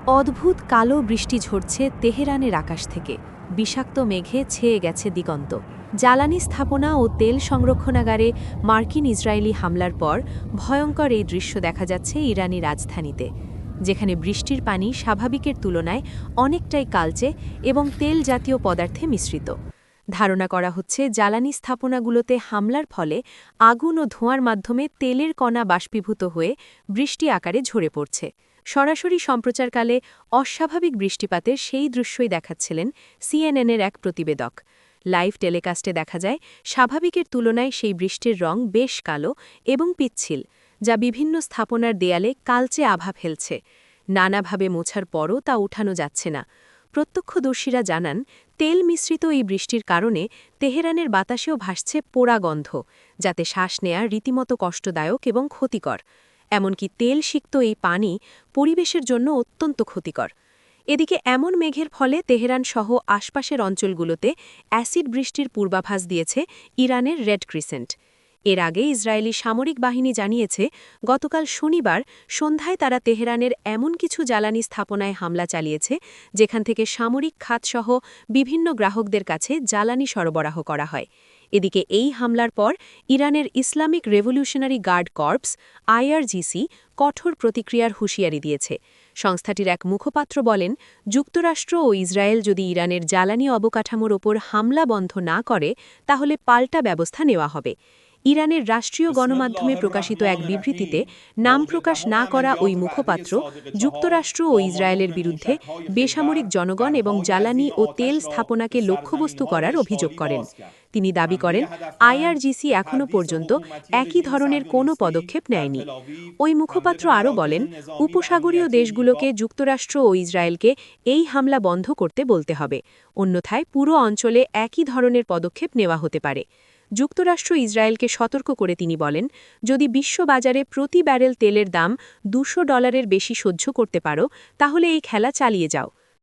অদ্ভুত কালো বৃষ্টি ঝরছে তেহরানের আকাশ থেকে। বিষাক্ত মেঘে ছেয়ে গেছে দিগন্ত। জ্বালানি স্থাপনা ও তেল সংরক্ষণাগারে মার্কিন ইসরায়েলি হামলার পর ভয়ঙ্কর এই দৃশ্য দেখা যাচ্ছে ইরানি রাজধানীতে, যেখানে বৃষ্টির পানি স্বাভাবিকের তুলনায় অনেকটাই কালচে এবং তেল জাতীয় পদার্থে মিশ্রিত। ধারণা করা হচ্ছে জ্বালানি স্থাপনাগুলোতে হামলার ফলে আগুন ও ধোঁয়ার মাধ্যমে তেলের কণা বাষ্পীভূত হয়ে বৃষ্টি আকারে ঝরে পড়ছে। সরাসরি সম্প্রচারকালে অস্বাভাবিক বৃষ্টিপাতের সেই দৃশ্যই দেখাচ্ছিলেন সিএনএনের এক প্রতিবেদক। লাইভ টেলিকাস্টে দেখা যায় স্বাভাবিকের তুলনায় সেই বৃষ্টির রং বেশ কালো এবং পিচ্ছিল, যা বিভিন্ন স্থাপনার দেয়ালে কালচে আভা ফেলছে। নানাভাবে মোছার পরও তা উঠানো যাচ্ছে না। প্রত্যক্ষদর্শীরা জানান, তেল মিশ্রিত এই বৃষ্টির কারণে তেহরানের বাতাসেও ভাসছে পোড়া গন্ধ, যাতে শ্বাস নেয়া রীতিমতো কষ্টদায়ক এবং ক্ষতিকর। এমনকি তেল সিক্ত এই পানি পরিবেশের জন্য অত্যন্ত ক্ষতিকর। এদিকে এমন মেঘের ফলে তেহরান সহ আশপাশের অঞ্চলগুলোতে অ্যাসিড বৃষ্টির পূর্বাভাস দিয়েছে ইরানের রেড ক্রিসেন্ট। এর আগে ইসরায়েলি সামরিক বাহিনী জানিয়েছে, গতকাল শনিবার সন্ধ্যায় তারা তেহরানের এমন কিছু জ্বালানি স্থাপনায় হামলা চালিয়েছে যেখান থেকে সামরিক খাতসহ বিভিন্ন গ্রাহকদের কাছে জ্বালানি সরবরাহ করা হয়। এদিকে এই হামলার পর ইরানের Islamic revolutionary guard corps IRGC কঠোর প্রতিক্রিয়ার হুঁশিয়ারি দিয়েছে। সংস্থাটির এক মুখপাত্র বলেন, যুক্তরাষ্ট্র ও ইসরায়েল যদি ইরানের জ্বালানি অবকাঠামোর ওপর হামলা বন্ধ না করে তাহলে পাল্টা ব্যবস্থা নেওয়া হবে। ইরানের রাষ্ট্রীয় গণমাধ্যমে প্রকাশিত এক বিবৃতিতে নাম প্রকাশ না করা ওই মুখপাত্র যুক্তরাষ্ট্র ও ইসরায়েলের বিরুদ্ধে বেসামরিক জনগণ এবং জ্বালানি ও তেল স্থাপনাকে লক্ষ্যবস্তু করার অভিযোগ করেন। তিনি দাবি করেন, আইআরজিসি এখনও পর্যন্ত একই ধরনের কোনো পদক্ষেপ নেয়নি। ওই মুখপাত্র আরও বলেন, উপসাগরীয় দেশগুলোকে যুক্তরাষ্ট্র ও ইসরায়েলকে এই হামলা বন্ধ করতে বলতে হবে, অন্যথায় পুরো অঞ্চলে একই ধরনের পদক্ষেপ নেওয়া হতে পারে। যুক্তরাষ্ট্র ইসরায়েলকে সতর্ক করে তিনি বলেন, যদি বিশ্ববাজারে প্রতি ব্যারেল তেলের দাম $200 বেশি সহ্য করতে পারো তাহলে এই খেলা চালিয়ে যাও।